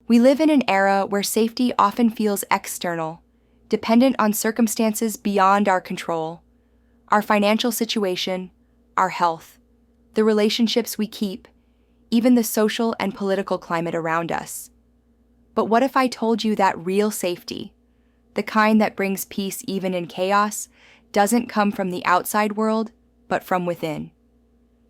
We live in an era where safety often feels external, dependent on circumstances beyond our control, our financial situation, our health, the relationships we keep, even the social and political climate around us. But what if I told you that real safety, the kind that brings peace even in chaos, doesn't come from the outside world, but from within?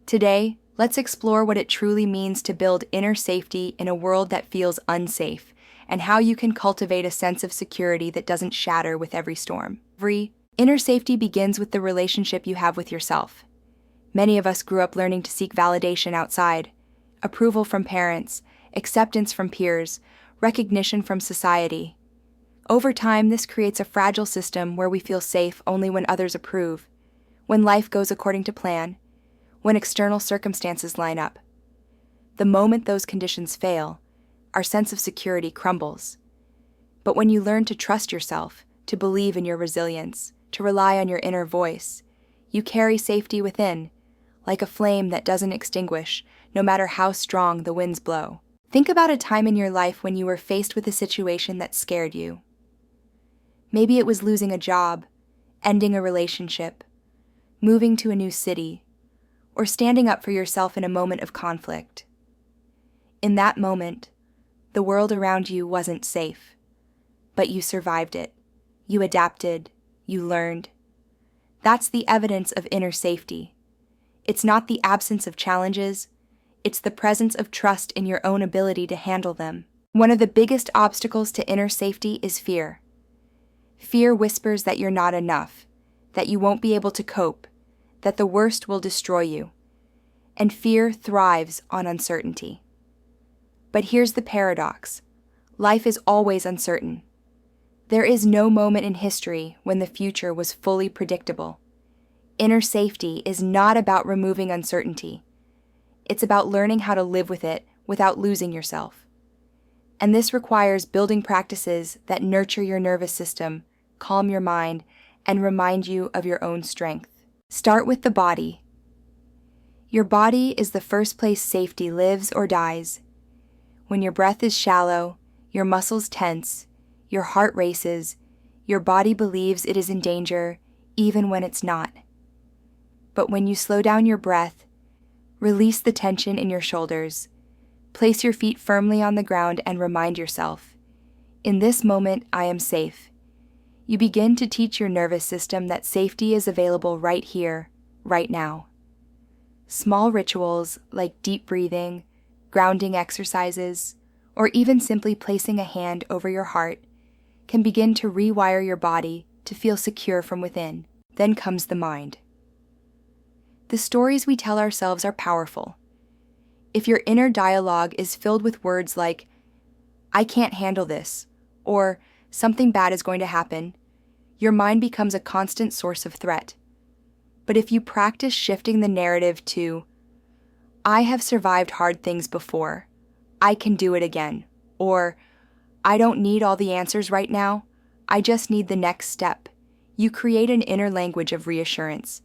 Today, let's explore what it truly means to build inner safety in a world that feels unsafe, and how you can cultivate a sense of security that doesn't shatter with every storm. Inner safety begins with the relationship you have with yourself. Many of us grew up learning to seek validation outside, approval from parents, acceptance from peers, recognition from society. Over time, this creates a fragile system where we feel safe only when others approve, when life goes according to plan, when external circumstances line up. The moment those conditions fail, our sense of security crumbles. But when you learn to trust yourself, to believe in your resilience, to rely on your inner voice, you carry safety within, like a flame that doesn't extinguish, no matter how strong the winds blow. Think about a time in your life when you were faced with a situation that scared you. Maybe it was losing a job, ending a relationship, moving to a new city, or standing up for yourself in a moment of conflict. In that moment, the world around you wasn't safe, but you survived it. You adapted, you learned. That's the evidence of inner safety. It's not the absence of challenges, it's the presence of trust in your own ability to handle them. One of the biggest obstacles to inner safety is fear. Fear whispers that you're not enough, that you won't be able to cope, that the worst will destroy you. And fear thrives on uncertainty. But here's the paradox. Life is always uncertain. There is no moment in history when the future was fully predictable. Inner safety is not about removing uncertainty. It's about learning how to live with it without losing yourself. And this requires building practices that nurture your nervous system, calm your mind, and remind you of your own strength. Start with the body. Your body is the first place safety lives or dies. When your breath is shallow, your muscles tense, your heart races, your body believes it is in danger, even when it's not. But when you slow down your breath, release the tension in your shoulders, place your feet firmly on the ground and remind yourself, in this moment, I am safe. You begin to teach your nervous system that safety is available right here, right now. Small rituals like deep breathing, grounding exercises, or even simply placing a hand over your heart can begin to rewire your body to feel secure from within. Then comes the mind. The stories we tell ourselves are powerful. If your inner dialogue is filled with words like, I can't handle this, or something bad is going to happen, your mind becomes a constant source of threat. But if you practice shifting the narrative to, I have survived hard things before, I can do it again, or I don't need all the answers right now, I just need the next step, you create an inner language of reassurance.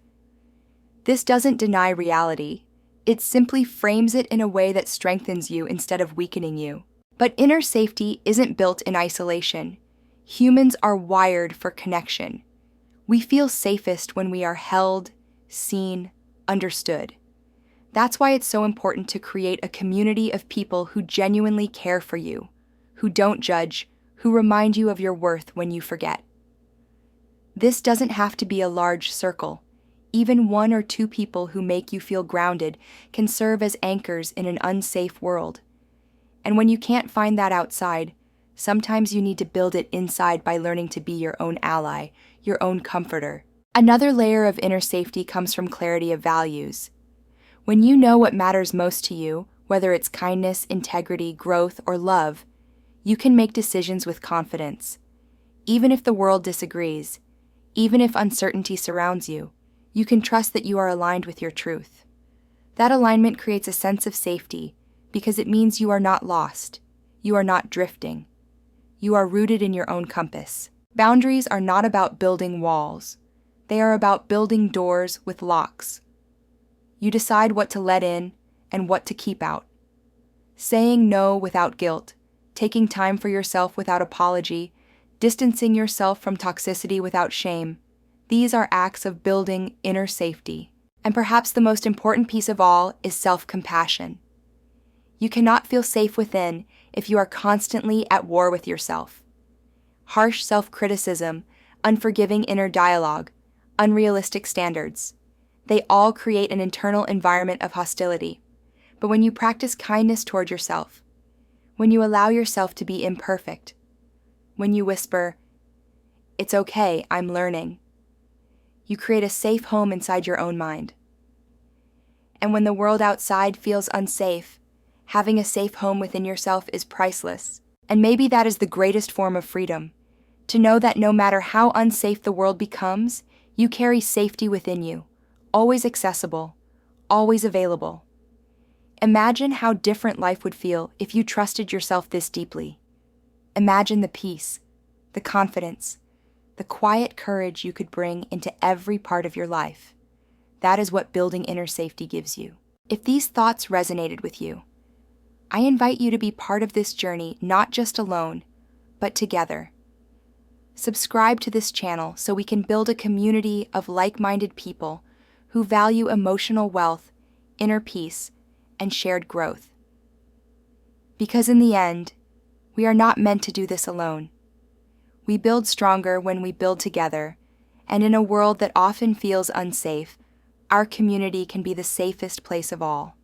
This doesn't deny reality, it simply frames it in a way that strengthens you instead of weakening you. But inner safety isn't built in isolation. Humans are wired for connection. We feel safest when we are held, seen, understood. That's why it's so important to create a community of people who genuinely care for you, who don't judge, who remind you of your worth when you forget. This doesn't have to be a large circle. Even one or two people who make you feel grounded can serve as anchors in an unsafe world. And when you can't find that outside, sometimes you need to build it inside by learning to be your own ally, your own comforter. Another layer of inner safety comes from clarity of values. When you know what matters most to you, whether it's kindness, integrity, growth, or love, you can make decisions with confidence. Even if the world disagrees, even if uncertainty surrounds you, you can trust that you are aligned with your truth. That alignment creates a sense of safety because it means you are not lost, you are not drifting. You are rooted in your own compass. Boundaries are not about building walls. They are about building doors with locks. You decide what to let in and what to keep out. Saying no without guilt, taking time for yourself without apology, distancing yourself from toxicity without shame. These are acts of building inner safety. And perhaps the most important piece of all is self-compassion. You cannot feel safe within if you are constantly at war with yourself. Harsh self-criticism, unforgiving inner dialogue, unrealistic standards, they all create an internal environment of hostility. But when you practice kindness toward yourself, when you allow yourself to be imperfect, when you whisper, "It's okay, I'm learning," you create a safe home inside your own mind. And when the world outside feels unsafe, having a safe home within yourself is priceless. And maybe that is the greatest form of freedom, to know that no matter how unsafe the world becomes, you carry safety within you, always accessible, always available. Imagine how different life would feel if you trusted yourself this deeply. Imagine the peace, the confidence, the quiet courage you could bring into every part of your life. That is what building inner safety gives you. If these thoughts resonated with you, I invite you to be part of this journey, not just alone, but together. Subscribe to this channel so we can build a community of like-minded people who value emotional wealth, inner peace, and shared growth. Because in the end, we are not meant to do this alone. We build stronger when we build together, and in a world that often feels unsafe, our community can be the safest place of all.